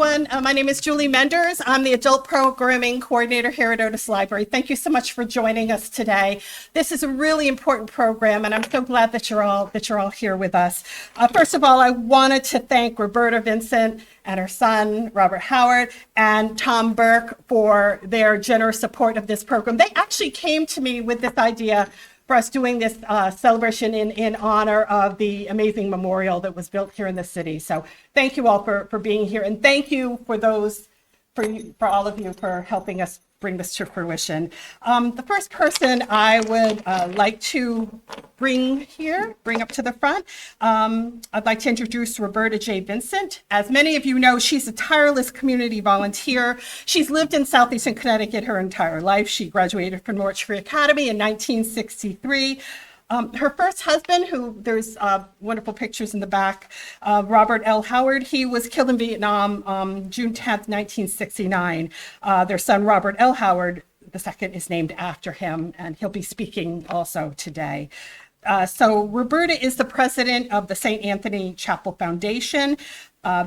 everyone. My name is Julie Menders. I'm the Adult Programming Coordinator here at Otis Library. Thank you so much for joining us today. This is a really important program, and I'm so glad that you're all here with us. First of all, I wanted to thank Roberta Vincent and her son, Robert Howard, and Tom Burke for their generous support of this program. They actually came to me with this idea for us doing this celebration in honor of the amazing memorial that was built here in the city. So thank you all for being here, and thank you for all of you for helping us bring this to fruition. The first person I would like to bring up to the front, I'd like to introduce Roberta J. Vincent. As many of you know, she's a tireless community volunteer. She's lived in Southeastern Connecticut her entire life. She graduated from Norwich Free Academy in 1963. Her first husband, who there's wonderful pictures in the back, Robert L. Howard, he was killed in Vietnam June 10th, 1969. Their son, Robert L. Howard II, is named after him, and he'll be speaking also today. So Roberta is the president of the St. Anthony Chapel Foundation.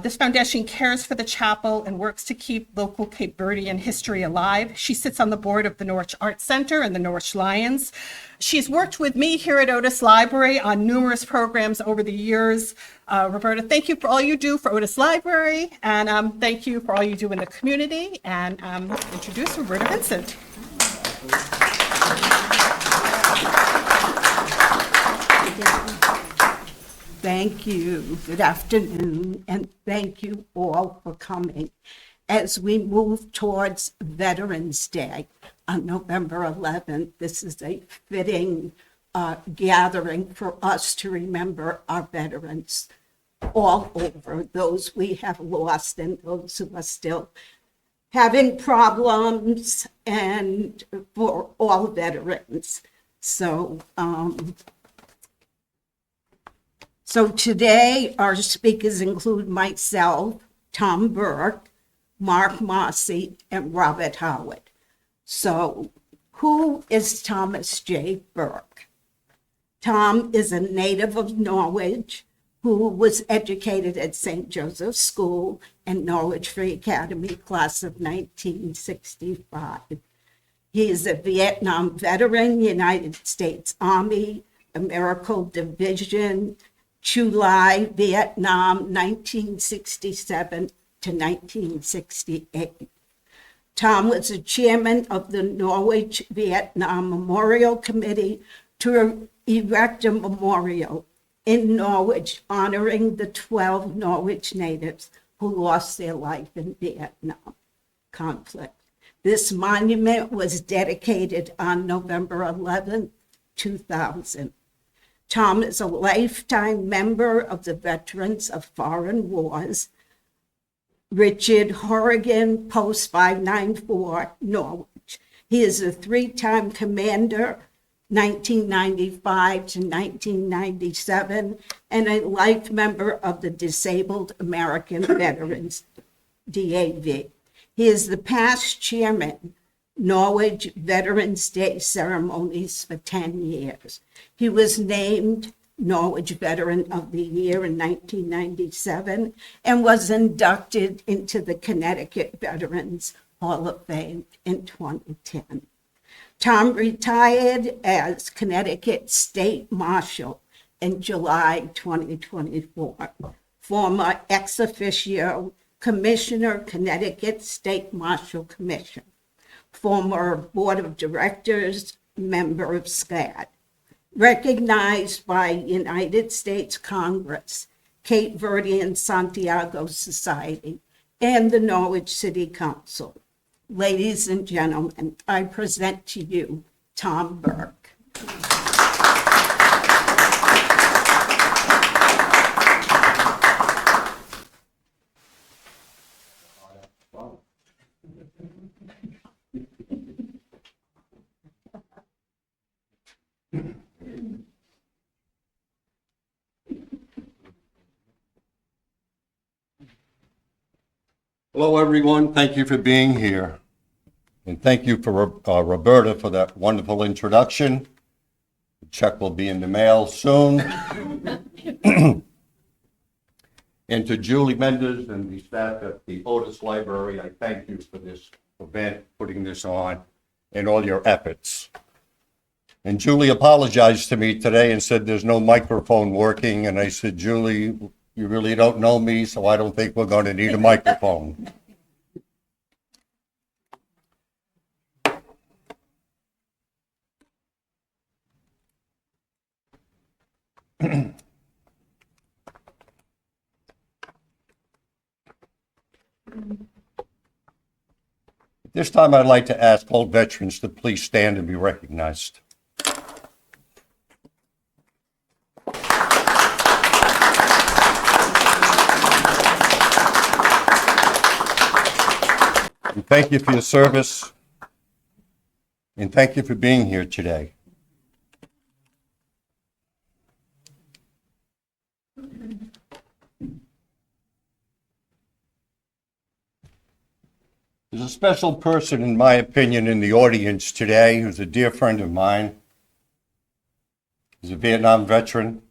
This foundation cares for the chapel and works to keep local Cape Verdean history alive. She sits on the board of the Norwich Arts Center and the Norwich Lions. She's worked with me here at Otis Library on numerous programs over the years. Roberta, thank you for all you do for Otis Library, and thank you for all you do in the community. And introduce Roberta Vincent. Thank you. Good afternoon, and thank you all for coming. As we move towards Veterans Day on November 11th, this is a fitting gathering for us to remember our veterans all over, those we have lost and those who are still having problems, and for all veterans. So today, our speakers include myself, Tom Burke, Mark Mossy, and Robert Howard. So who is Thomas J. Burke? Tom is a native of Norwich who was educated at St. Joseph's School and Norwich Free Academy, class of 1965. He is a Vietnam veteran, United States Army, American Division, July, Vietnam, 1967 to 1968. Tom was the chairman of the Norwich Vietnam Memorial Committee to erect a memorial in Norwich honoring the 12 Norwich natives who lost their life in Vietnam conflict. This monument was dedicated on November 11, 2000. Tom is a lifetime member of the Veterans of Foreign Wars, Richard Horrigan, Post 594, Norwich. He is a three-time commander, 1995 to 1997, and a life member of the Disabled American Veterans, DAV. He is the past chairman, Norwich Veterans Day ceremonies for 10 years. He was named Norwich Veteran of the Year in 1997 and was inducted into the Connecticut Veterans Hall of Fame in 2010. Tom retired as Connecticut State Marshal in July 2024. Former ex officio Commissioner, Connecticut State Marshal Commission. Former Board of Directors, member of SDIT, recognized by United States Congress, Cape Verdean Santiago Society, and the Norwich City Council. Ladies and gentlemen, I present to you Tom Burke. Hello, everyone. Thank you for being here. And thank you for Roberta for that wonderful introduction. The check will be in the mail soon. And to Julie Menders and the staff at the Otis Library, I thank you for this event, putting this on, and all your efforts. And Julie apologized to me today and said there's no microphone working, and I said, Julie, you really don't know me, so I don't think we're going to need a microphone. This time I'd like to ask all veterans to please stand and be recognized. And thank you for your service, and thank you for being here today. There's a special person, in my opinion, in the audience today who's a dear friend of mine. He's a Vietnam veteran,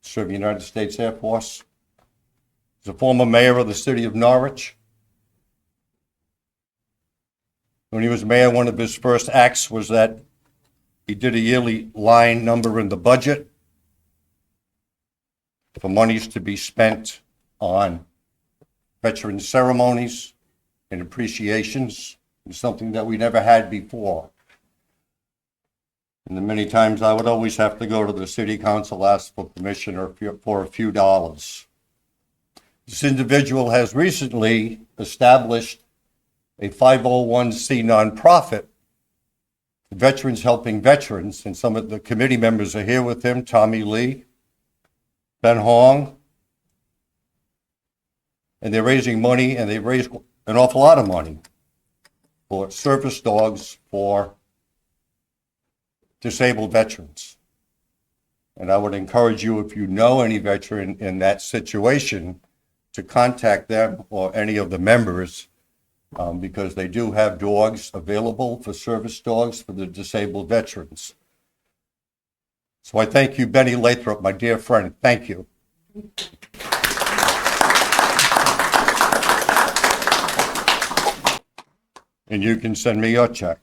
served in the United States Air Force. He's a former mayor of the city of Norwich. When he was mayor, one of his first acts was that he did a yearly line number in the budget for monies to be spent on veteran ceremonies and appreciations. It's something that we never had before. And the many times I would always have to go to the city council, ask for permission or for a few dollars. This individual has recently established a 501c nonprofit, Veterans Helping Veterans, and some of the committee members are here with him, Tommy Lee, Ben Hong, and they're raising money, and they've raised an awful lot of money for service dogs for disabled veterans. And I would encourage you, if you know any veteran in that situation, to contact them or any of the members, because they do have dogs available for service dogs for the disabled veterans. So I thank you, Benny Lathrop, my dear friend. Thank you. And you can send me your check.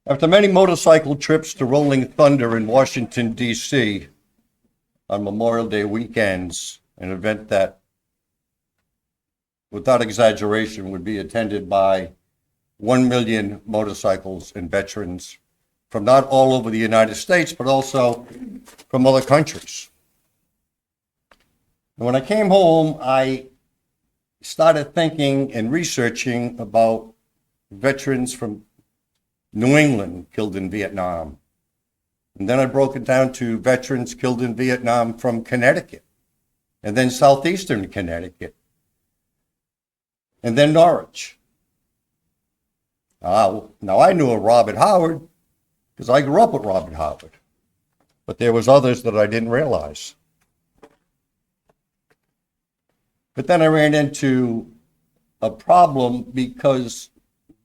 After many motorcycle trips to Rolling Thunder in Washington, D.C. on Memorial Day weekends, an event that, without exaggeration, would be attended by 1 million motorcycles and veterans from not all over the United States, but also from other countries. And when I came home, I started thinking and researching about veterans from New England killed in Vietnam. And then I broke it down to veterans killed in Vietnam from Connecticut, and then southeastern Connecticut, and then Norwich. Now I knew of Robert Howard because I grew up with Robert Howard, but there was others that I didn't realize. But then I ran into a problem because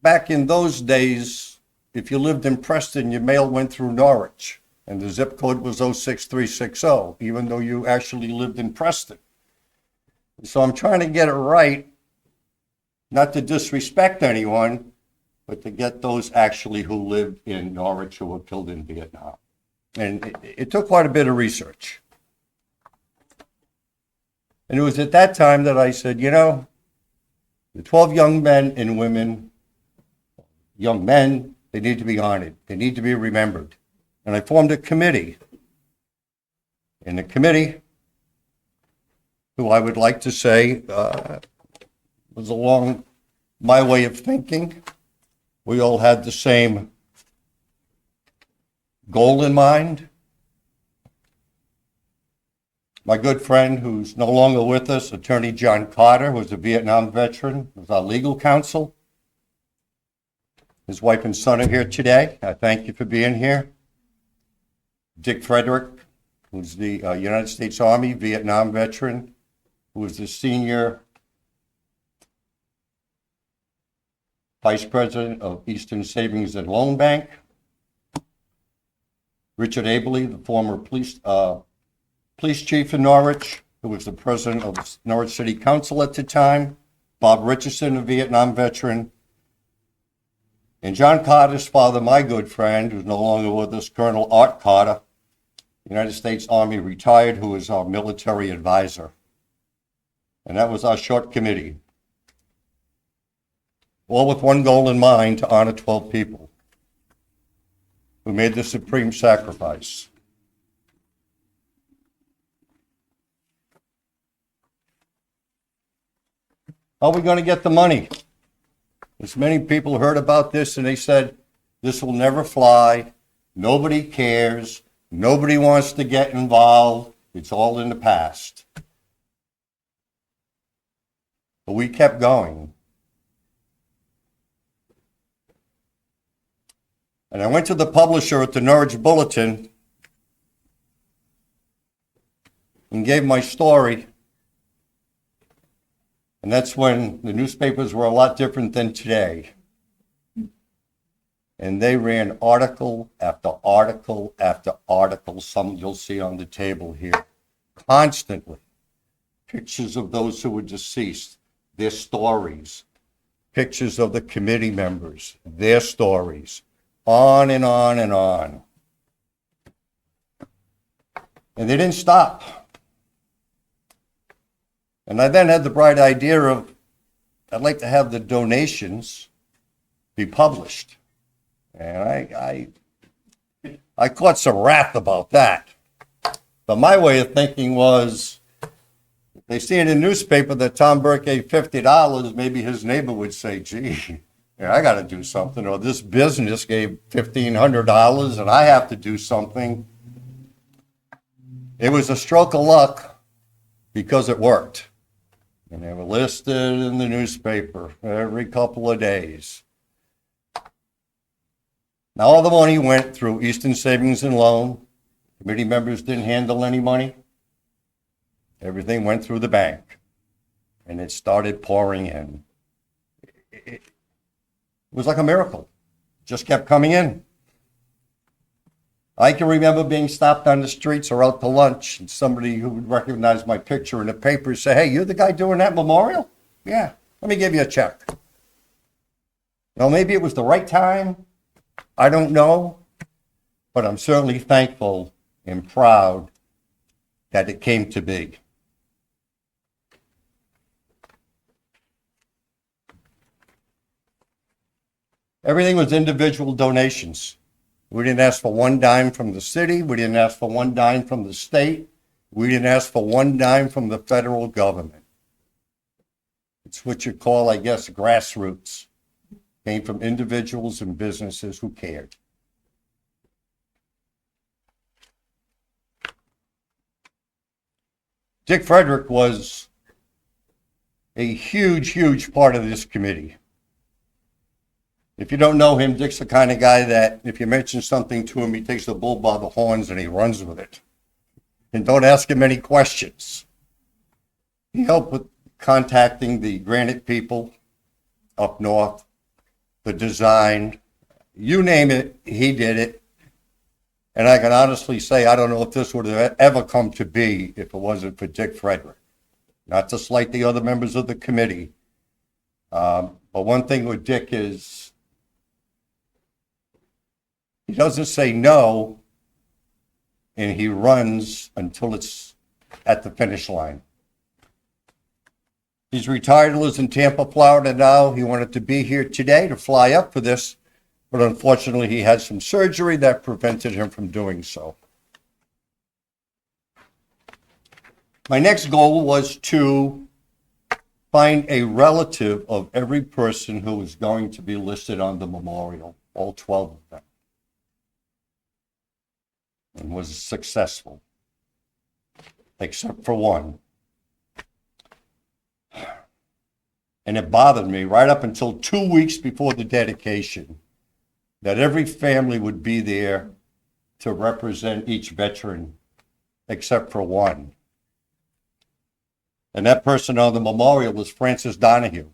back in those days, if you lived in Preston, your mail went through Norwich, and the zip code was 06360, even though you actually lived in Preston. So I'm trying to get it right, not to disrespect anyone, but to get those actually who lived in Norwich who were killed in Vietnam. And it took quite a bit of research. And it was at that time that I said, you know, the 12 young men and women, young men, they need to be honored. They need to be remembered. And I formed a committee. And the committee, who I would like to say was along my way of thinking. We all had the same goal in mind. My good friend, who's no longer with us, Attorney John Carter, who's a Vietnam veteran, was our legal counsel. His wife and son are here today. I thank you for being here. Dick Frederick, who's the United States Army Vietnam veteran, who was the senior Vice President of Eastern Savings and Loan Bank. Richard Abley, the former police chief in Norwich, who was the president of the Norwich City Council at the time. Bob Richardson, a Vietnam veteran. And John Carter's father, my good friend, who's no longer with us, Colonel Art Carter, United States Army retired, who was our military advisor. And that was our short committee. All with one goal in mind, to honor 12 people who made the supreme sacrifice. How are we going to get the money? As many people heard about this and they said, this will never fly. Nobody cares. Nobody wants to get involved. It's all in the past. But we kept going. And I went to the publisher at the Norwich Bulletin and gave my story. And that's when the newspapers were a lot different than today. And they ran article after article after article, some you'll see on the table here, constantly. Pictures of those who were deceased, their stories. Pictures of the committee members, their stories. On and on and on. And they didn't stop. And I then had the bright idea of, I'd like to have the donations be published. And I caught some wrath about that. But my way of thinking was, if they see in the newspaper that Tom Burke gave $50, maybe his neighbor would say, gee, yeah, I got to do something. Or this business gave $1,500 and I have to do something. It was a stroke of luck because it worked. And they were listed in the newspaper every couple of days. Now all the money went through Eastern Savings and Loan. Committee members didn't handle any money. Everything went through the bank. And it started pouring in. It was like a miracle. It just kept coming in. I can remember being stopped on the streets or out to lunch, and somebody who would recognize my picture in the paper say, hey, you're the guy doing that memorial? Yeah, let me give you a check. Now, maybe it was the right time. I don't know. But I'm certainly thankful and proud that it came to be. Everything was individual donations. We didn't ask for one dime from the city. We didn't ask for one dime from the state. We didn't ask for one dime from the federal government. It's what you call, I guess, grassroots. Came from individuals and businesses who cared. Dick Frederick was a huge, huge part of this committee. If you don't know him, Dick's the kind of guy that if you mention something to him, he takes the bull by the horns and he runs with it. And don't ask him any questions. He helped with contacting the granite people up north, the design, you name it, he did it. And I can honestly say, I don't know if this would have ever come to be if it wasn't for Dick Frederick. Not to slight the other members of the committee. But one thing with Dick is, he doesn't say no, and he runs until it's at the finish line. He's retired, lives in Tampa, Florida now. He wanted to be here today to fly up for this, but unfortunately he had some surgery that prevented him from doing so. My next goal was to find a relative of every person who was going to be listed on the memorial, all 12 of them. And was successful, except for one. And it bothered me right up until 2 weeks before the dedication that every family would be there to represent each veteran, except for one. And that person on the memorial was Francis Donahue.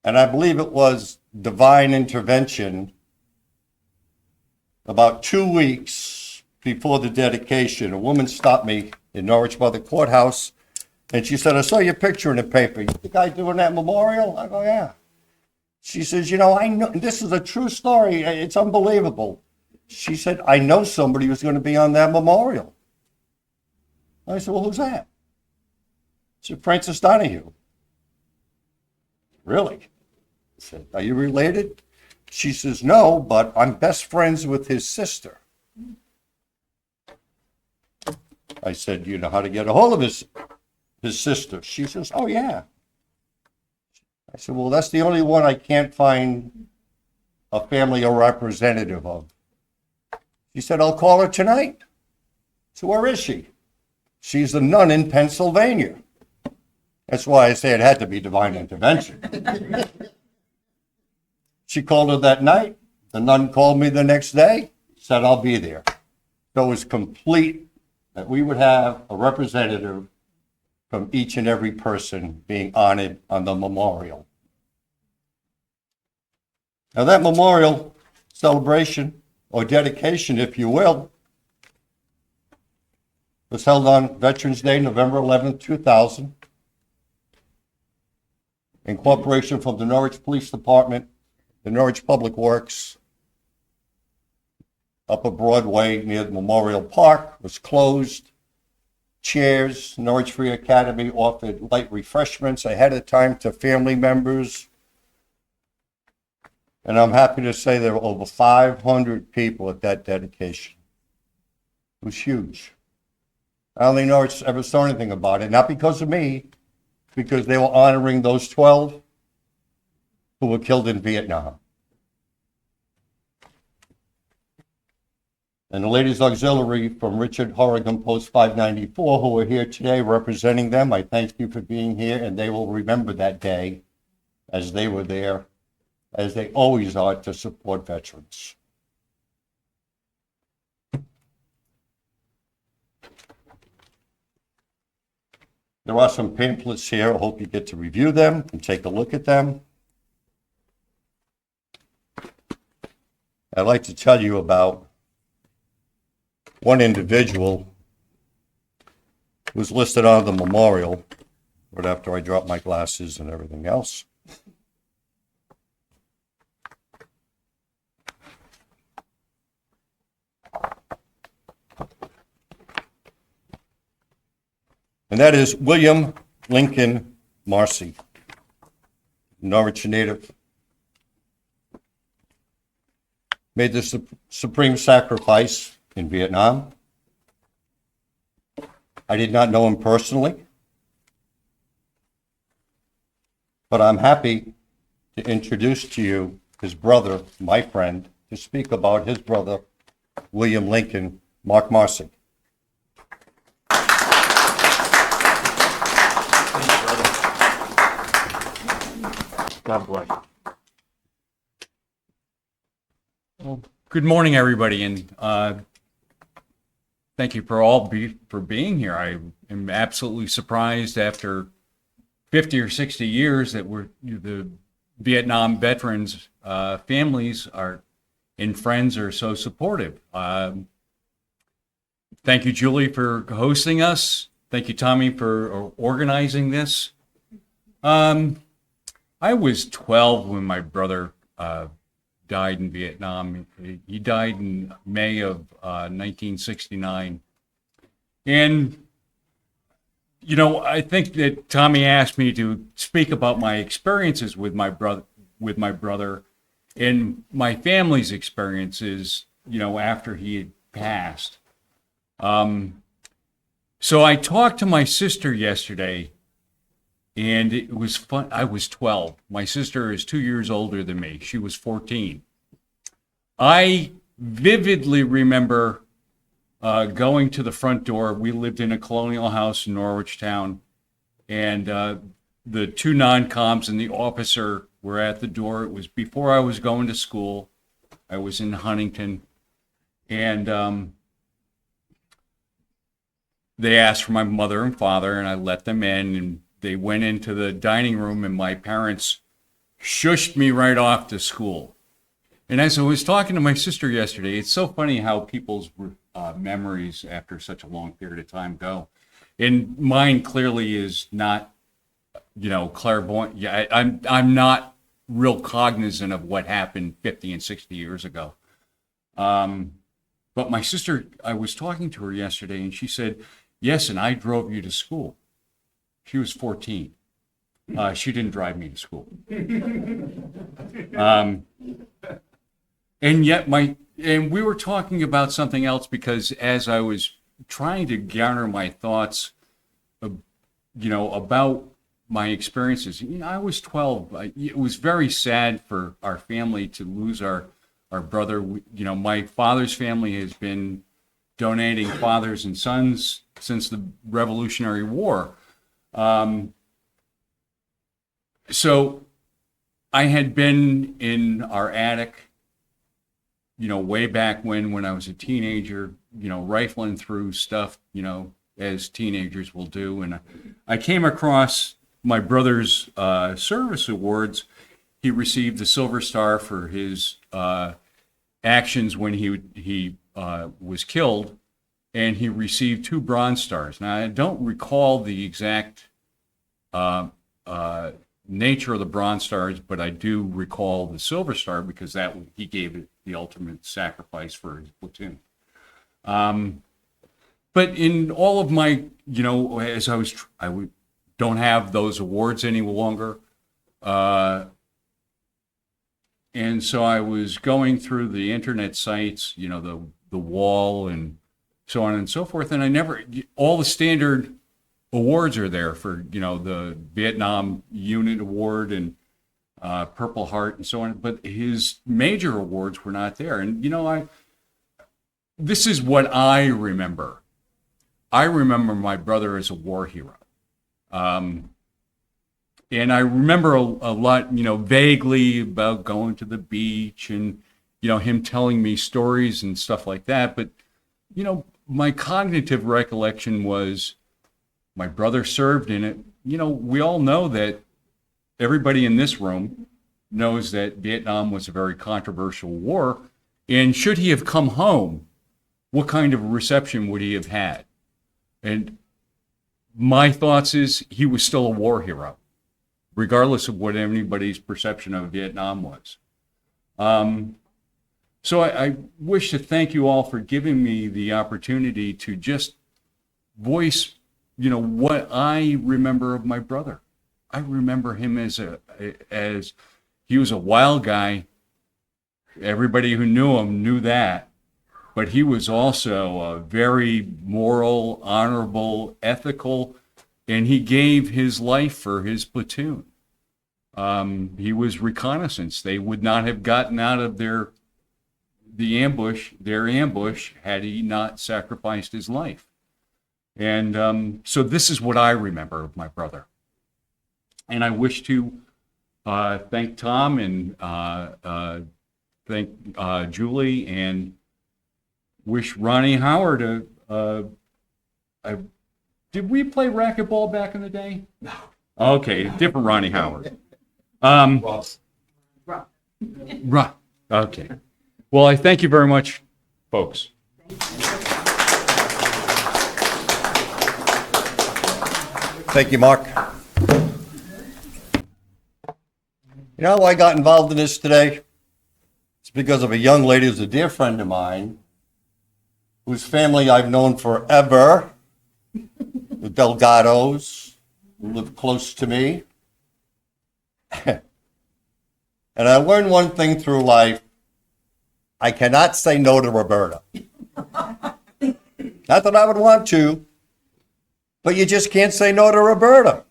And I believe it was divine intervention about 2 weeks before the dedication. A woman stopped me in Norwich by the courthouse, and she said, I saw your picture in the paper. You the guy doing that memorial? I go, yeah. She says, I know, this is a true story. It's unbelievable. She said, I know somebody who's going to be on that memorial. I said, well, who's that? She said, Francis Donahue. Really? I said, are you related? She says, no, but I'm best friends with his sister. I said, you know how to get a hold of his sister? She says, oh, yeah. I said, well, that's the only one I can't find a family or representative of. She said, I'll call her tonight. So where is she? She's a nun in Pennsylvania. That's why I say it had to be divine intervention. She called her that night. The nun called me the next day, said, I'll be there. So it was complete that we would have a representative from each and every person being honored on the memorial. Now that memorial celebration, or dedication, if you will, was held on Veterans Day, November 11, 2000, in cooperation from the Norwich Police Department, the Norwich Public Works, Upper Broadway near the Memorial Park was closed. Chairs, Norwich Free Academy offered light refreshments ahead of time to family members. And I'm happy to say there were over 500 people at that dedication. It was huge. I don't think Norwich ever saw anything about it, not because of me, because they were honoring those 12 who were killed in Vietnam. And the Ladies Auxiliary from Richard Horrigan Post 594 who are here today representing them, I thank you for being here, and they will remember that day as they were there, as they always are, to support veterans. There are some pamphlets here. I hope you get to review them and take a look at them. I'd like to tell you about one individual who's listed on the memorial, right after I drop my glasses and everything else. And that is William Lincoln Marcy, Norwich native. Made the supreme sacrifice in Vietnam. I did not know him personally, but I'm happy to introduce to you his brother, my friend, to speak about his brother, William Lincoln, Mark Marcy. God bless you. Well, good morning, everybody, and thank you for being here. I am absolutely surprised after 50 or 60 years that the Vietnam veterans' families and friends are so supportive. Thank you, Julie, for hosting us. Thank you, Tommy, for organizing this. I was 12 when my brother died in Vietnam. He died in May of 1969. And, I think that Tommy asked me to speak about my experiences with my brother and my family's experiences, after he had passed. So I talked to my sister yesterday, and it was fun. I was 12. My sister is 2 years older than me. She was 14. I vividly remember going to the front door. We lived in a colonial house in Norwich town, and the two non-coms and the officer were at the door. It was before I was going to school. I was in Huntington, and they asked for my mother and father, and I let them in, and they went into the dining room, and my parents shushed me right off to school. And as I was talking to my sister yesterday, it's so funny how people's memories after such a long period of time go. And mine clearly is not, clairvoyant. Yeah, I'm not real cognizant of what happened 50 and 60 years ago. But my sister, I was talking to her yesterday, and she said, yes, and I drove you to school. She was 14. She didn't drive me to school. And yet and we were talking about something else, because as I was trying to garner my thoughts, about my experiences, I was 12. It was very sad for our family to lose our brother. My father's family has been donating fathers and sons since the Revolutionary War. So I had been in our attic, way back when I was a teenager, rifling through stuff, as teenagers will do. And I came across my brother's service awards. He received the Silver Star for his actions when he was killed, and he received 2 Bronze Stars. Now, I don't recall the exact nature of the Bronze Stars, but I do recall the Silver Star, because he gave it the ultimate sacrifice for his platoon. But in all of my, as I don't have those awards any longer, and so I was going through the internet sites, the wall and so on and so forth, and all the standard awards are there for, the Vietnam Unit Award and Purple Heart and so on, but his major awards were not there. And, this is what I remember. I remember my brother as a war hero. And I remember a lot, vaguely about going to the beach and, him telling me stories and stuff like that. But, my cognitive recollection was my brother served in it. We all know that everybody in this room knows that Vietnam was a very controversial war. And should he have come home, what kind of reception would he have had? And my thoughts is he was still a war hero, regardless of what anybody's perception of Vietnam was. So I wish to thank you all for giving me the opportunity to just voice, what I remember of my brother. I remember him as he was a wild guy. Everybody who knew him knew that. But he was also a very moral, honorable, ethical, and he gave his life for his platoon. He was reconnaissance. They would not have gotten out of their ambush had he not sacrificed his life. And so this is what I remember of my brother. And I wish to thank Tom and thank Julie, and wish Ronnie Howard did we play racquetball back in the day? No. Okay, different Ronnie Howard. Right. Okay. Well, I thank you very much, folks. Thank you, Mark. You know how I got involved in this today? It's because of a young lady who's a dear friend of mine, whose family I've known forever, the Delgados, who live close to me. And I learned one thing through life: I cannot say no to Roberta. Not that I would want to, but you just can't say no to Roberta.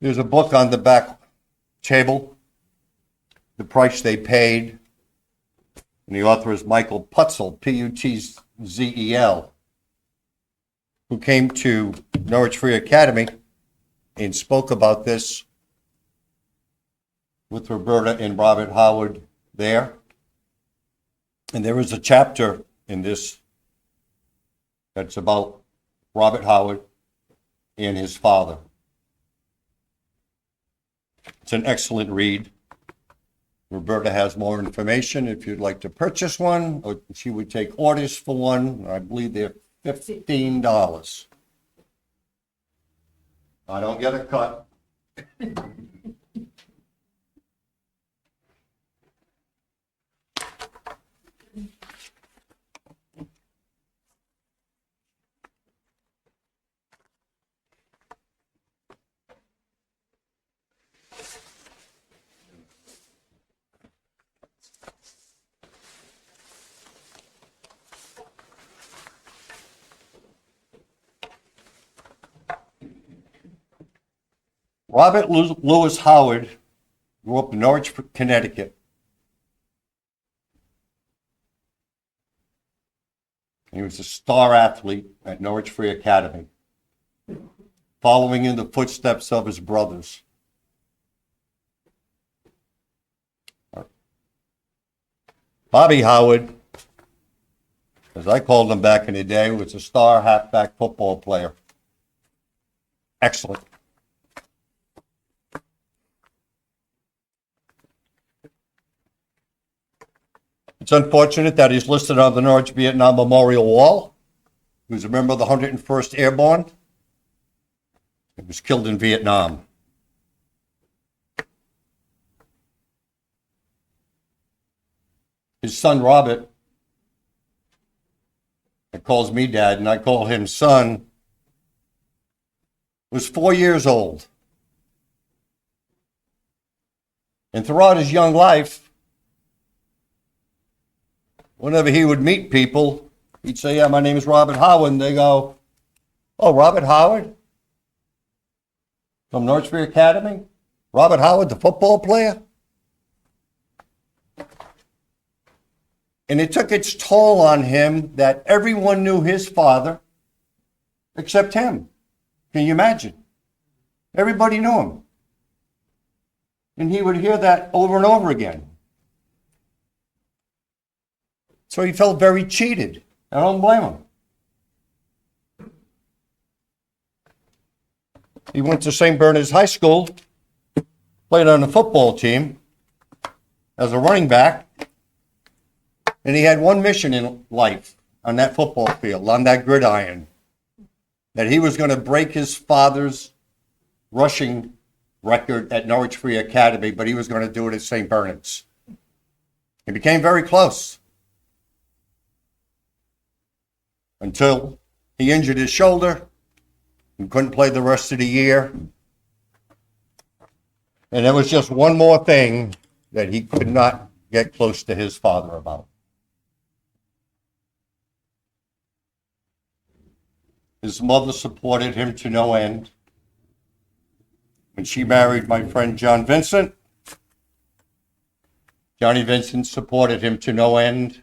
There's a book on the back table, The Price They Paid, and the author is Michael Putzel, Putzel, who came to Norwich Free Academy and spoke about this with Roberta and Robert Howard there. And there is a chapter in this that's about Robert Howard and his father. It's an excellent read. Roberta has more information if you'd like to purchase one, or she would take orders for one. I believe they're $15. I don't get a cut. Robert Lewis Howard grew up in Norwich, Connecticut. He was a star athlete at Norwich Free Academy, following in the footsteps of his brothers. Bobby Howard, as I called him back in the day, was a star halfback football player. Excellent. It's unfortunate that he's listed on the Norwich Vietnam Memorial Wall. He was a member of the 101st Airborne. He was killed in Vietnam. His son, Robert, that calls me dad and I call him son, was 4 years old. And throughout his young life, whenever he would meet people, he'd say, yeah, my name is Robert Howard. And they go, oh, Robert Howard? From Norwich Free Academy? Robert Howard, the football player? And it took its toll on him that everyone knew his father except him. Can you imagine? Everybody knew him. And he would hear that over and over again. So he felt very cheated. I don't blame him. He went to St. Bernard's High School, played on the football team as a running back, and he had one mission in life on that football field, on that gridiron, that he was going to break his father's rushing record at Norwich Free Academy, but he was going to do it at St. Bernard's. He became very close, until he injured his shoulder and couldn't play the rest of the year. And there was just one more thing that he could not get close to his father about. His mother supported him to no end. When she married my friend John Vincent, Johnny Vincent supported him to no end.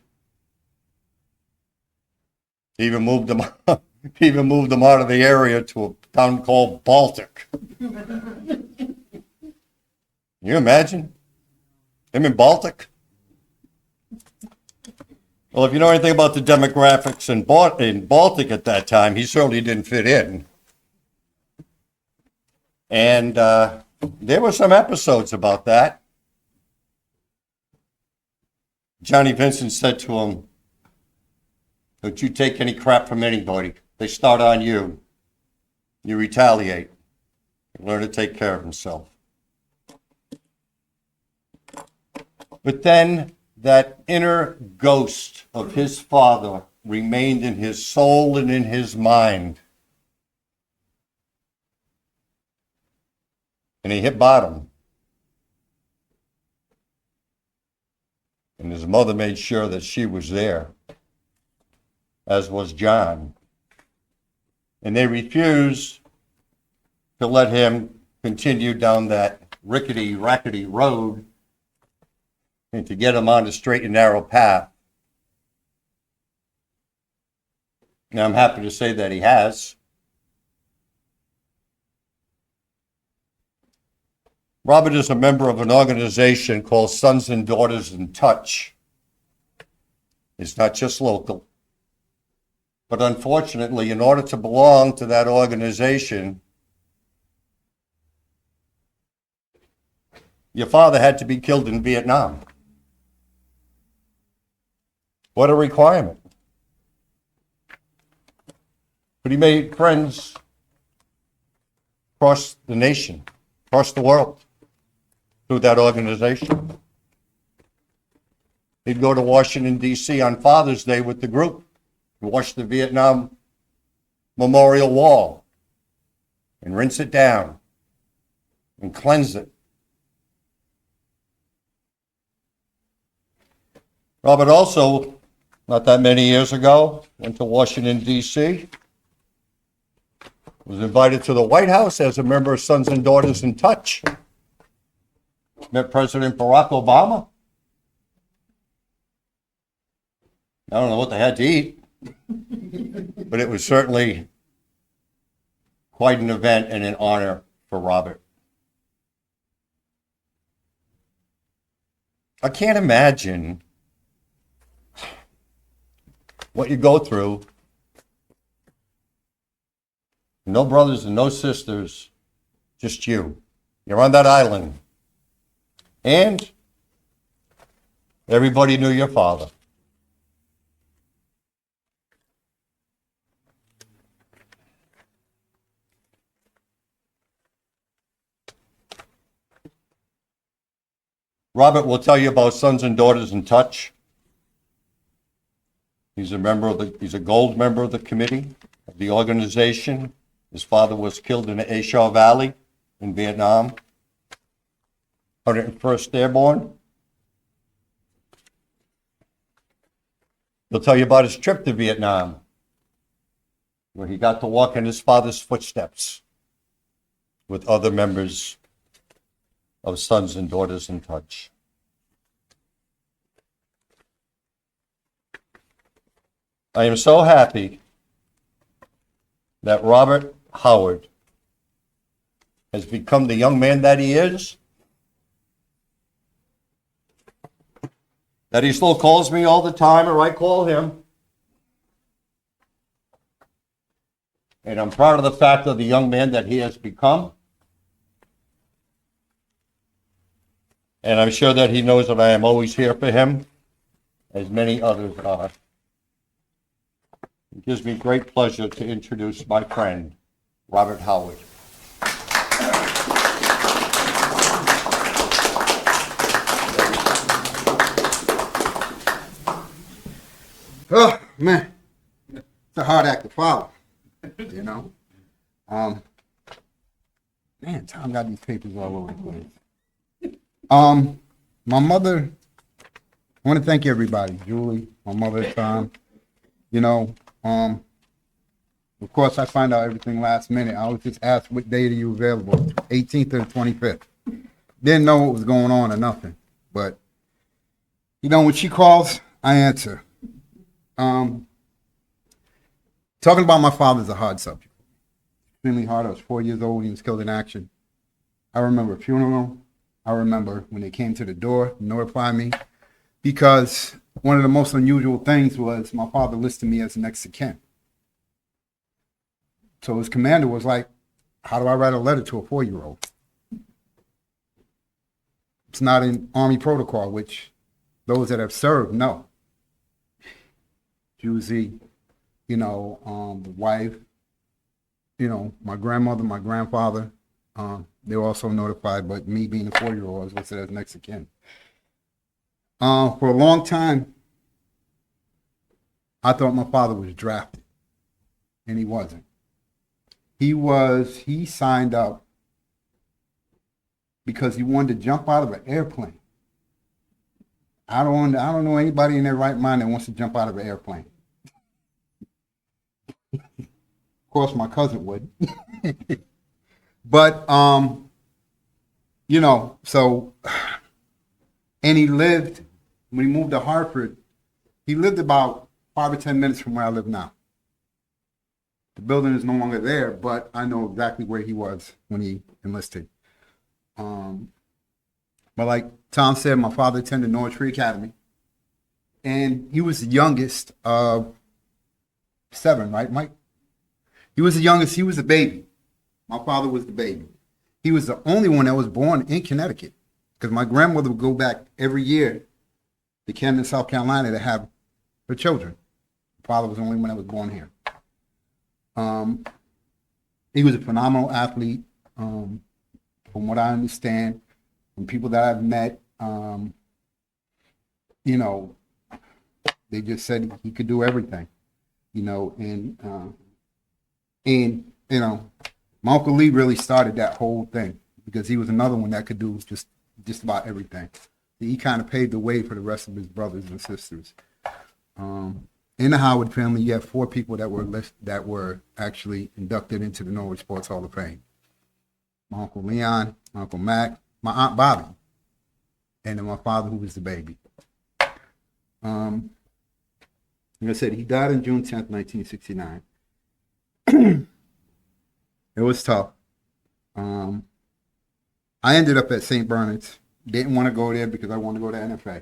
He even moved him out of the area to a town called Baltic. Can you imagine? Him in Baltic? Well, if you know anything about the demographics in Baltic at that time, he certainly didn't fit in. And there were some episodes about that. Johnny Vincent said to him, don't you take any crap from anybody. They start on you. You retaliate. You learn to take care of himself. But then that inner ghost of his father remained in his soul and in his mind. And he hit bottom. And his mother made sure that she was there, as was John. And they refused to let him continue down that rickety, rackety road and to get him on the straight and narrow path. Now, I'm happy to say that he has. Robert is a member of an organization called Sons and Daughters in Touch. It's not just local. But unfortunately, in order to belong to that organization, Your father had to be killed in Vietnam. What a requirement. But he made friends across the nation, across the world, through that organization. He'd go to Washington, D.C. on Father's Day with the group, wash the Vietnam Memorial Wall, and rinse it down, and cleanse it. Robert also, not that many years ago, went to Washington, D.C., was invited to the White House as a member of Sons and Daughters in Touch. Met President Barack Obama. I don't know what they had to eat, but it was certainly quite an event and an honor for Robert. I can't imagine what you go through. No brothers and no sisters, just you. You're on that island. And everybody knew your father. Robert will tell you about Sons and Daughters in Touch. He's a gold member of the committee of the organization. His father was killed in the Ashaw Valley in Vietnam. 101st Airborne. He'll tell you about his trip to Vietnam, where he got to walk in his father's footsteps with other members of Sons and Daughters in Touch. I am so happy that Robert Howard has become the young man that he is, that he still calls me all the time, or I call him. And I'm proud of the fact of the young man that he has become. And I'm sure that he knows that I am always here for him, as many others are. It gives me great pleasure to introduce my friend, Robert Howard. Oh, man. It's a hard act to follow, you know. Man, Tom got these papers all over the place. My mother, I want to thank everybody, Julie, my mother, Tom. You know, of course, I find out everything last minute. I was just asked what date are you available, 18th or the 25th. Didn't know what was going on or nothing. But, you know, when she calls, I answer. Talking about my father is a hard subject. Extremely hard. I was 4 years old when he was killed in action. I remember a funeral. I remember when they came to the door, notified me, because one of the most unusual things was my father listed me as next of kin. So his commander was like, how do I write a letter to a 4-year-old? It's not in Army protocol, which those that have served know. Usually, you know, the wife, you know, my grandmother, my grandfather, they were also notified, but me being a 4-year-old, I was listed as next of kin. For a long time, I thought my father was drafted, and he wasn't. He signed up because he wanted to jump out of an airplane. I don't know anybody in their right mind that wants to jump out of an airplane. Of course, my cousin would. But, you know, so, and he lived, when he moved to Hartford, he lived about 5 or 10 minutes from where I live now. The building is no longer there, but I know exactly where he was when he enlisted. But like Tom said, my father attended Norwich Free Academy, and he was the youngest of 7, right, Mike? He was the youngest. He was the baby. My father was the baby. He was the only one that was born in Connecticut. because my grandmother would go back every year to Camden, South Carolina to have her children. My father was the only one that was born here. He was a phenomenal athlete, from what I understand, from people that I've met. You know, they just said he could do everything. You know, and you know, my Uncle Lee really started that whole thing because he was another one that could do just about everything. He kind of paved the way for the rest of his brothers and sisters. In the Howard family, you have 4 people that were actually inducted into the Norwich Sports Hall of Fame. My Uncle Leon, my Uncle Mac, my Aunt Bobby, and then my father, who was the baby. Like I said, he died on June 10th, 1969. It was tough. I ended up at St. Bernard's. Didn't want to go there because I wanted to go to NFA.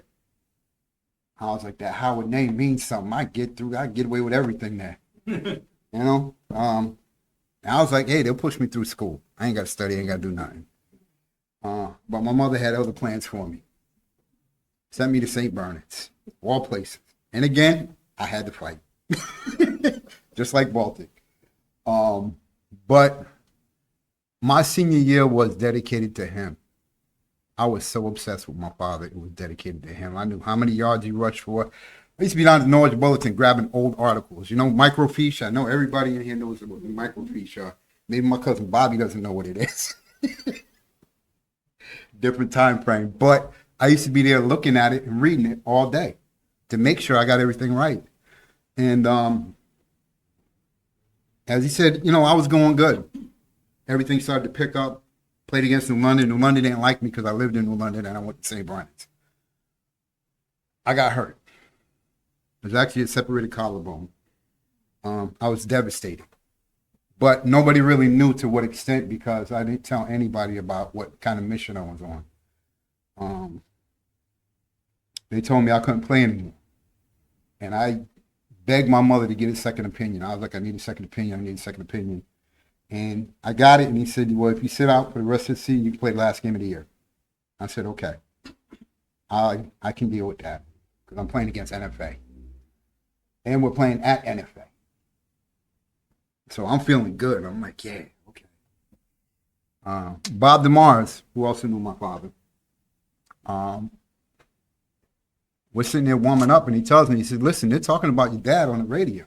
I was like, that Howard name means something. I get away with everything there. You know? I was like, hey, they'll push me through school. I ain't got to study, I ain't got to do nothing. But my mother had other plans for me. Sent me to St. Bernard's, all places. And again, I had to fight. Just like Baltic. But my senior year was dedicated to him. I was so obsessed with my father, it was dedicated to him. I knew how many yards he rushed for. I used to be down at the Norwich Bulletin grabbing old articles. You know, microfiche. I know everybody in here knows what microfiche are. Maybe my cousin Bobby doesn't know what it is. Different time frame. But I used to be there looking at it and reading it all day to make sure I got everything right. And as he said, you know, I was going good. Everything started to pick up. Played against New London. New London didn't like me because I lived in New London and I went to St. Bernard's. I got hurt. It was actually a separated collarbone. I was devastated. But nobody really knew to what extent because I didn't tell anybody about what kind of mission I was on. They told me I couldn't play anymore. And I begged my mother to get a second opinion. I was like, I need a second opinion. I need a second opinion. And I got it, and he said, well, if you sit out for the rest of the season, you can play the last game of the year. I said, okay. I can deal with that because I'm playing against NFA. And we're playing at NFA. So I'm feeling good. I'm like, yeah, okay. Bob DeMars, who also knew my father, we're sitting there warming up, and he tells me, he said, listen, they're talking about your dad on the radio.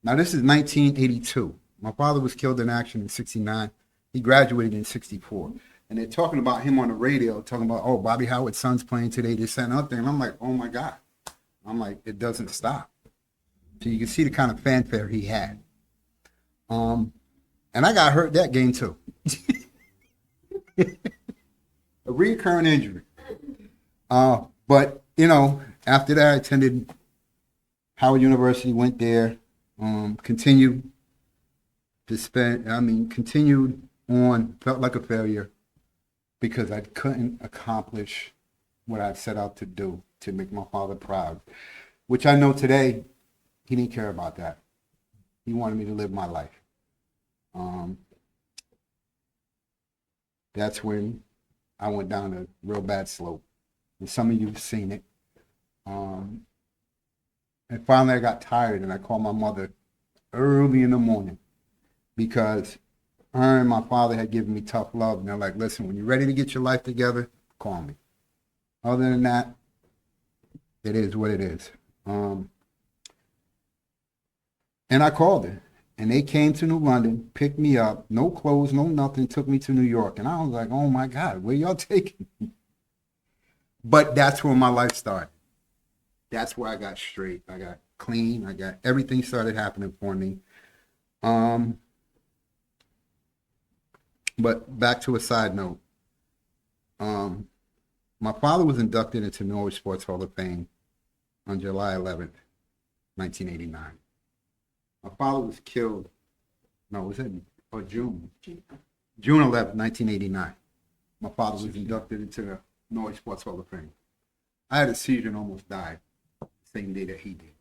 Now, this is 1982. My father was killed in action in 69. He graduated in 64. And they're talking about him on the radio, talking about, oh, Bobby Howard's son's playing today, this, that, and other thing. And I'm like, oh, my God. I'm like, it doesn't stop. So you can see the kind of fanfare he had. And I got hurt that game, too. A recurring injury. But, you know, after that, I attended Howard University, went there, continued on, felt like a failure because I couldn't accomplish what I set out to do to make my father proud, which I know today he didn't care about that. He wanted me to live my life. That's when I went down a real bad slope. And some of you have seen it. And finally I got tired and I called my mother early in the morning because her and my father had given me tough love. And they're like, listen, when you're ready to get your life together, call me. Other than that, it is what it is. And I called her. And they came to New London, picked me up, no clothes, no nothing, took me to New York. And I was like, oh my God, where y'all taking me? But that's where my life started. That's where I got straight. I got clean. I got everything started happening for me. But back to a side note. My father was inducted into Norwich Sports Hall of Fame on July 11th, 1989. My father was killed, June 11th, 1989. My father was inducted into the Norwich Sports Hall of Fame. I had a seizure and almost died the same day that he did.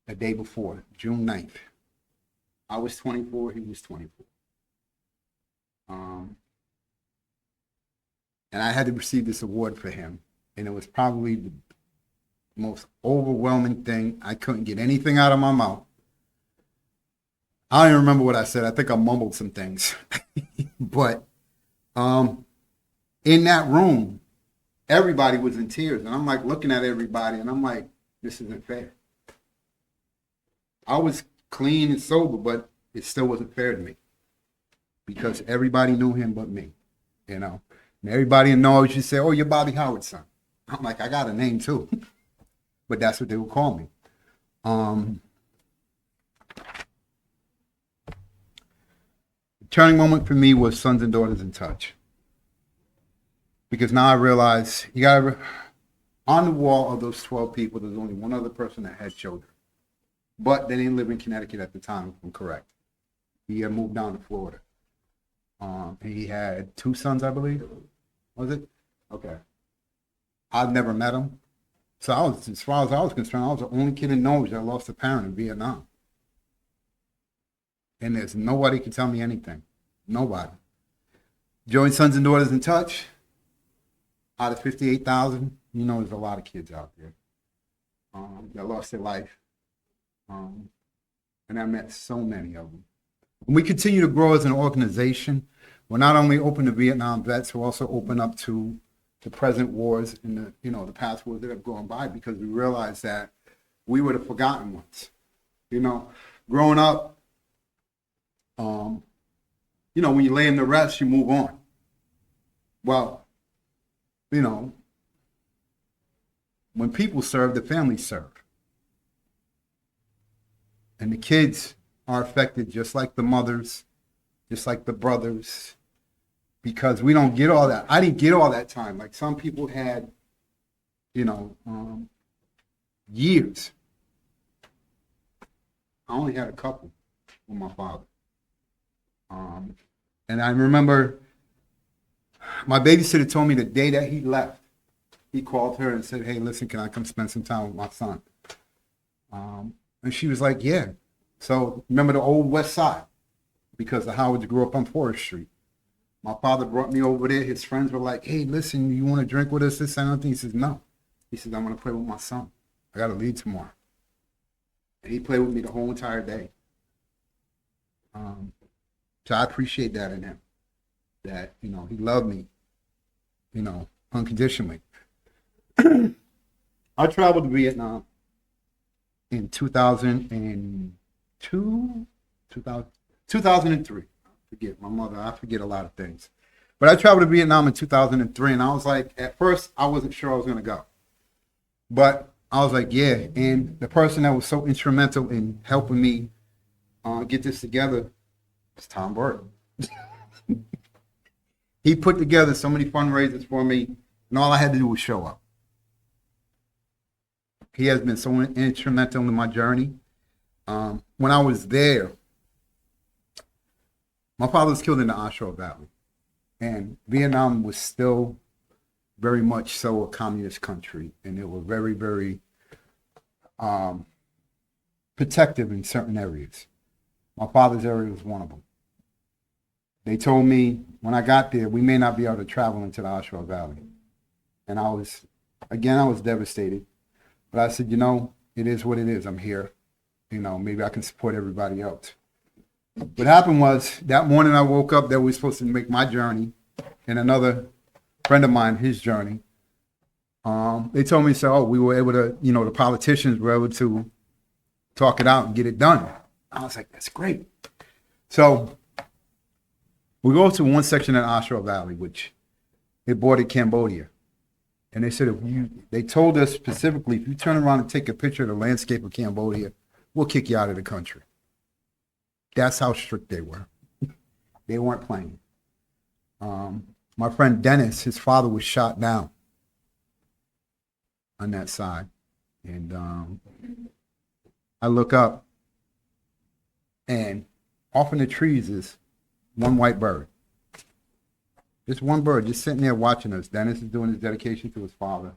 The day before, June 9th. I was 24, he was 24. And I had to receive this award for him. And it was probably the most overwhelming thing. I couldn't get anything out of my mouth. I don't even remember what I said. I think I mumbled some things. But in that room, everybody was in tears. And I'm like looking at everybody and I'm like, this isn't fair. I was clean and sober, but it still wasn't fair to me. Because everybody knew him but me, you know. And everybody in Norwich used to say, oh, you're Bobby Howard's son. I'm like, I got a name too. But that's what they would call me. The turning moment for me was Sons and Daughters in Touch. Because now I realize on the wall of those 12 people, there's only one other person that had children. But they didn't live in Connecticut at the time, if I'm correct. He had moved down to Florida. He had 2 sons, I believe. Was it? Okay. I've never met him. So I was, as far as I was concerned, I was the only kid in Norwich that lost a parent in Vietnam. And there's nobody can tell me anything. Nobody. Joined Sons and Daughters in Touch. Out of 58,000, you know, there's a lot of kids out there that lost their life. And I met so many of them. And we continue to grow as an organization. We're not only open to Vietnam vets, we're also open up to the present wars and the past wars that have gone by, because we realize that we were the forgotten ones. You know, growing up, when you lay in the rest, you move on. Well, when people serve, the families serve. And the kids are affected just like the mothers, just like the brothers, because we don't get all that. I didn't get all that time. Like some people had, years. I only had a couple with my father. And I remember my babysitter told me the day that he left, he called her and said, hey, listen, can I come spend some time with my son? And she was like, yeah. So remember the old West Side, because the Howards grew up on Forest Street. My father brought me over there. His friends were like, hey, listen, you want to drink with us this and that? He says, no. He says, I'm going to play with my son. I got to leave tomorrow. And he played with me the whole entire day. So I appreciate that in him, that, he loved me, unconditionally. I traveled to Vietnam in 2003. I forget a lot of things. But I traveled to Vietnam in 2003, and I was like, at first, I wasn't sure I was going to go. But I was like, yeah. And the person that was so instrumental in helping me get this together was Tom Burke. He put together so many fundraisers for me, and all I had to do was show up. He has been so instrumental in my journey. When I was there, my father was killed in the Oshawa Valley, and Vietnam was still very much so a communist country, and they were very, very protective in certain areas. My father's area was one of them. They told me when I got there, we may not be able to travel into the Oshawa Valley. And I was devastated. But I said, it is what it is. I'm here. Maybe I can support everybody else. What happened was that morning I woke up that we were supposed to make my journey and another friend of mine, his journey. They told me, we were able to, the politicians were able to talk it out and get it done. I was like, that's great. So we go to one section in Oshawa Valley, which it bordered Cambodia. And they said, they told us specifically, if you turn around and take a picture of the landscape of Cambodia, we'll kick you out of the country. That's how strict they were. They weren't playing. My friend Dennis, his father was shot down on that side. And I look up, and off in the trees is one white bird. Just one bird just sitting there watching us. Dennis is doing his dedication to his father.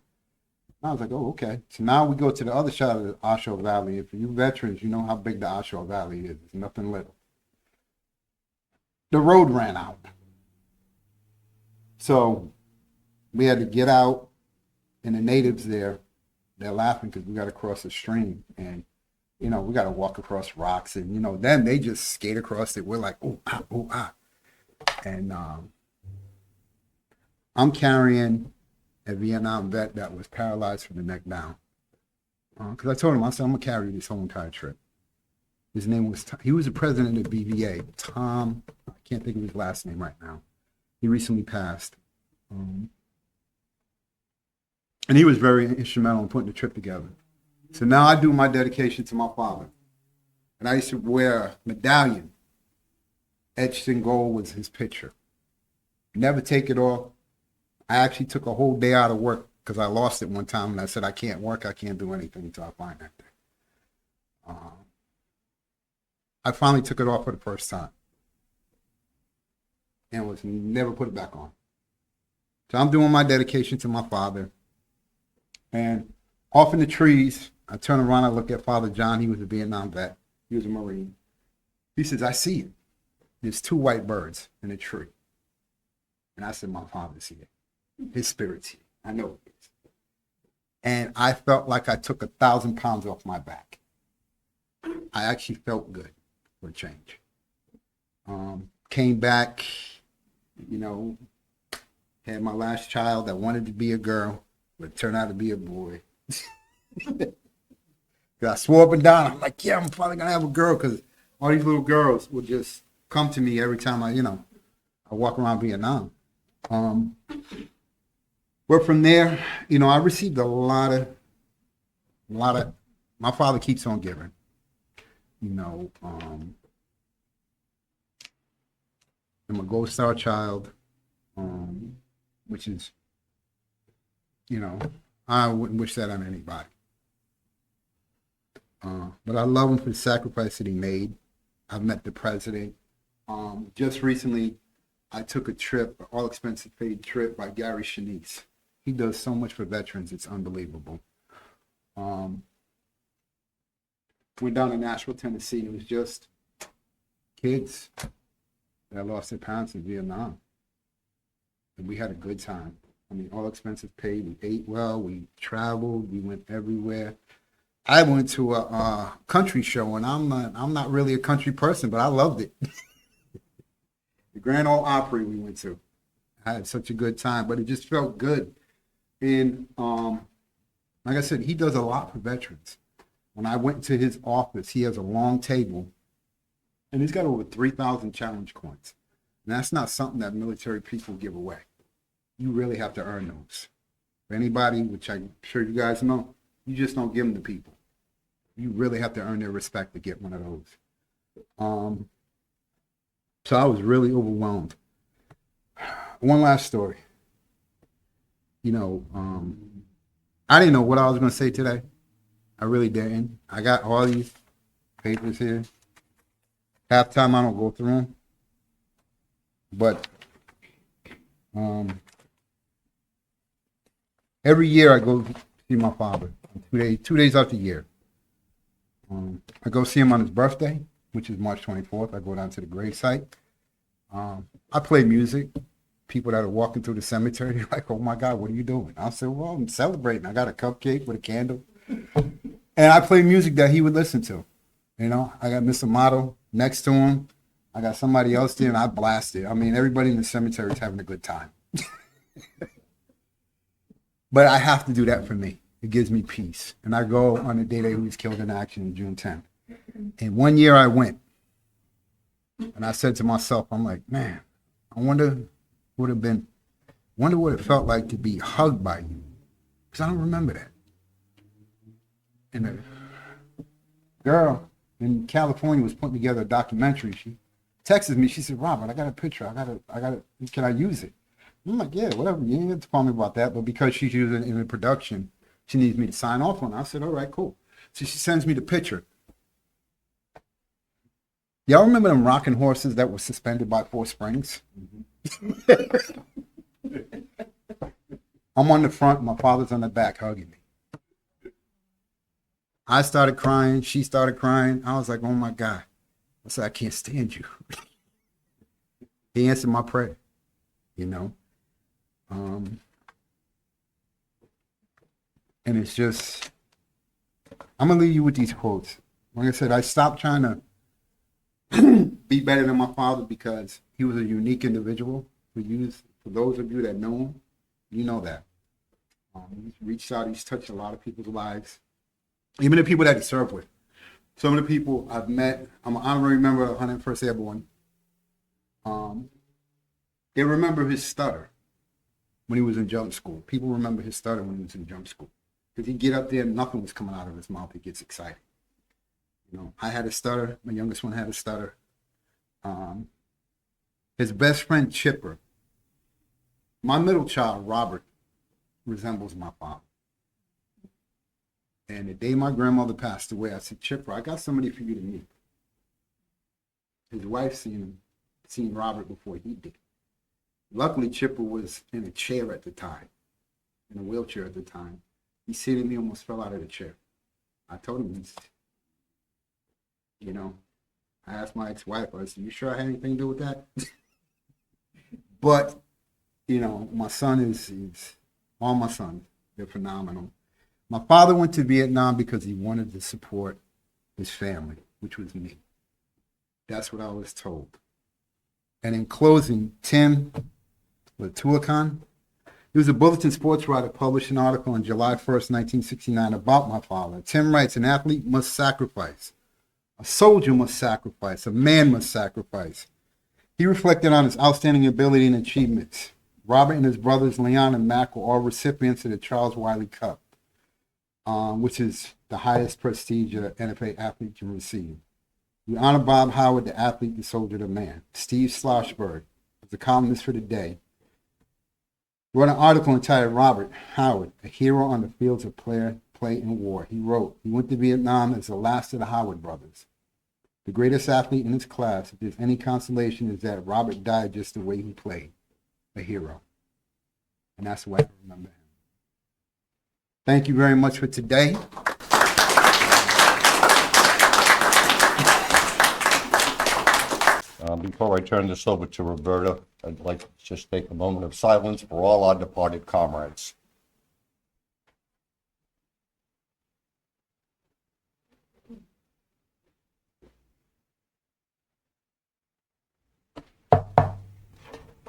I was like, oh, okay. So now we go to the other side of the Oshawa Valley. And for you veterans, you know how big the Oshawa Valley is. It's nothing little. The road ran out. So We had to get out, and the natives there, they're laughing because we got to cross the stream, and you know, we got to walk across rocks, and you know, them, they just skate across it. We're like, oh ah, and I'm carrying a Vietnam vet that was paralyzed from the neck down. Because I told him, I said, I'm gonna carry you this whole entire trip. His name was, he was the president of BVA, Tom, I can't think of his last name right now. He recently passed. And he was very instrumental in putting the trip together. So now I do my dedication to my father. And I used to wear a medallion. Etched in gold was his picture. Never take it off. I actually took a whole day out of work because I lost it one time and I said, I can't work, I can't do anything until I find that thing. I finally took it off for the first time and was never put it back on. So I'm doing my dedication to my father. And off in the trees, I turn around, I look at Father John. He was a Vietnam vet. He was a Marine. He says, I see it. There's 2 white birds in a tree. And I said, my father's here. His spirit's here. I know it is. And I felt like I took 1,000 pounds off my back. I actually felt good for a change. Came back, you know, had my last child that wanted to be a girl, but it turned out to be a boy. I swore up and down, I'm like, yeah, I'm probably gonna have a girl, because all these little girls would just come to me every time I walk around Vietnam. But from there, you know, I received a lot of, my father keeps on giving. You know, I'm a Gold Star child, which is, you know, I wouldn't wish that on anybody. But I love him for the sacrifice that he made. I've met the president. Just recently, I took a trip, an all-expenses paid trip by Gary Sinise. He does so much for veterans, it's unbelievable. Went down to Nashville, Tennessee. It was just kids that lost their parents in Vietnam. And we had a good time. I mean, all expenses paid. We ate well. We traveled. We went everywhere. I went to a country show, and I'm not really a country person, but I loved it. The Grand Ole Opry we went to. I had such a good time, but it just felt good. And like I said, he does a lot for veterans. When I went to his office, he has a long table, and he's got over 3,000 challenge coins. And that's not something that military people give away. You really have to earn those. For anybody, which I'm sure you guys know, you just don't give them to people. You really have to earn their respect to get one of those. So I was really overwhelmed. One last story. You know, I didn't know what I was going to say today. I really didn't. I got all these papers here. Half the time I don't go through them. But every year I go see my father. 2 days out the year. I go see him on his birthday, which is March 24th. I go down to the gravesite. I play music. People that are walking through the cemetery are like, oh my God, what are you doing? I'll say, well, I'm celebrating. I got a cupcake with a candle. And I play music that he would listen to. You know, I got Miss Amato next to him. I got somebody else there, and I blast it. I mean, everybody in the cemetery is having a good time. But I have to do that for me. It gives me peace. And I go on the day that he was killed in action, June 10th. And one year I went. And I said to myself, I'm like, man, I wonder what it felt like to be hugged by you. Because I don't remember that. And the girl in California was putting together a documentary. She texted me. She said, Robert, I got a picture. Can I use it? I'm like, yeah, whatever. You didn't have to call me about that. But because she's using it in the production, she needs me to sign off on it. I said, all right, cool. So she sends me the picture. Y'all remember them rocking horses that were suspended by 4 springs? Mm-hmm. I'm on the front, my father's on the back hugging me. I started crying, she started crying. I was like, oh my God. I said, I can't stand you. He answered my prayer, you know. And it's just, I'm going to leave you with these quotes. Like I said, I stopped trying to be better than my father because he was a unique individual. For those of you that know him, you know that. He's reached out, he's touched a lot of people's lives, even the people that he served with. Some of the people I've met, I'm an honorary member of 101st Airborne. They remember his stutter when he was in jump school. People remember his stutter when he was in jump school. Because he'd get up there and nothing was coming out of his mouth. He gets excited. You know, I had a stutter. My youngest one had a stutter. His best friend, Chipper. My middle child, Robert, resembles my father. And the day my grandmother passed away, I said, Chipper, I got somebody for you to meet. His wife seen Robert before he did. Luckily, Chipper was in a chair at the time, in a wheelchair at the time. He said to me, almost fell out of the chair. I told him, I asked my ex-wife, I said, you sure I had anything to do with that? But, my son is all my sons, they're phenomenal. My father went to Vietnam because he wanted to support his family, which was me. That's what I was told. And in closing, Tim Tuacan, he was a Bulletin sports writer, published an article on July 1st, 1969 about my father. Tim writes, an athlete must sacrifice. A soldier must sacrifice. A man must sacrifice. He reflected on his outstanding ability and achievements. Robert and his brothers, Leon and Mac, were all recipients of the Charles Wiley Cup, which is the highest prestige an NFA athlete can receive. We honor Bob Howard, the athlete, the soldier, the man. Steve Schlossberg, the columnist for the day, wrote an article entitled Robert Howard, a hero on the fields of play and war. He wrote, he went to Vietnam as the last of the Howard brothers. The greatest athlete in his class, if there's any consolation, is that Robert died just the way he played, a hero. And that's the way I remember him. Thank you very much for today. Before I turn this over to Roberta, I'd like to just take a moment of silence for all our departed comrades.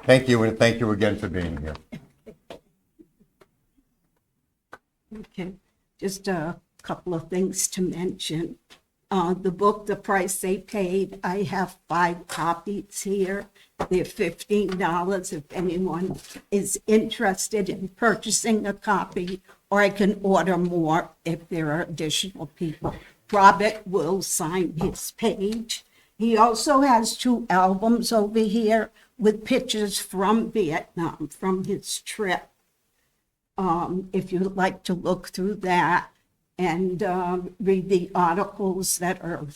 Thank you, and thank you again for being here. Okay, just a couple of things to mention. The book, The Price They Paid, I have 5 copies here. They're $15 if anyone is interested in purchasing a copy, or I can order more if there are additional people. Robert will sign his page. He also has 2 albums over here with pictures from Vietnam, from his trip. If you'd like to look through that and read the articles that are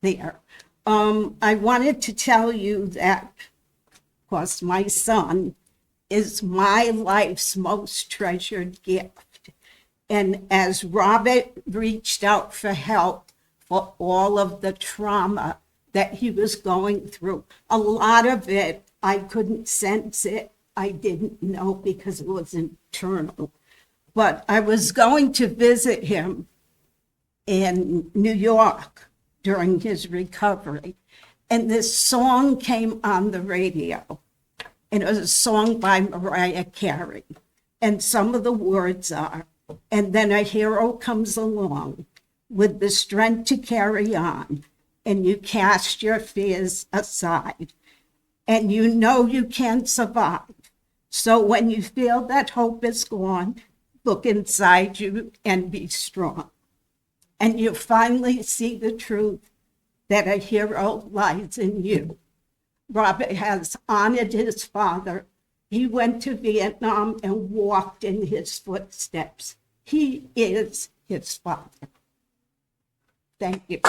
there. I wanted to tell you that, of course, my son is my life's most treasured gift. And as Robert reached out for help for all of the trauma that he was going through, a lot of it, I couldn't sense it. I didn't know because it was internal. But I was going to visit him in New York during his recovery. And this song came on the radio. And it was a song by Mariah Carey. And some of the words are, and then a hero comes along with the strength to carry on, and you cast your fears aside, and you know you can survive. So when you feel that hope is gone, look inside you and be strong. And you finally see the truth that a hero lies in you. Robert has honored his father. He went to Vietnam and walked in his footsteps. He is his father. Thank you.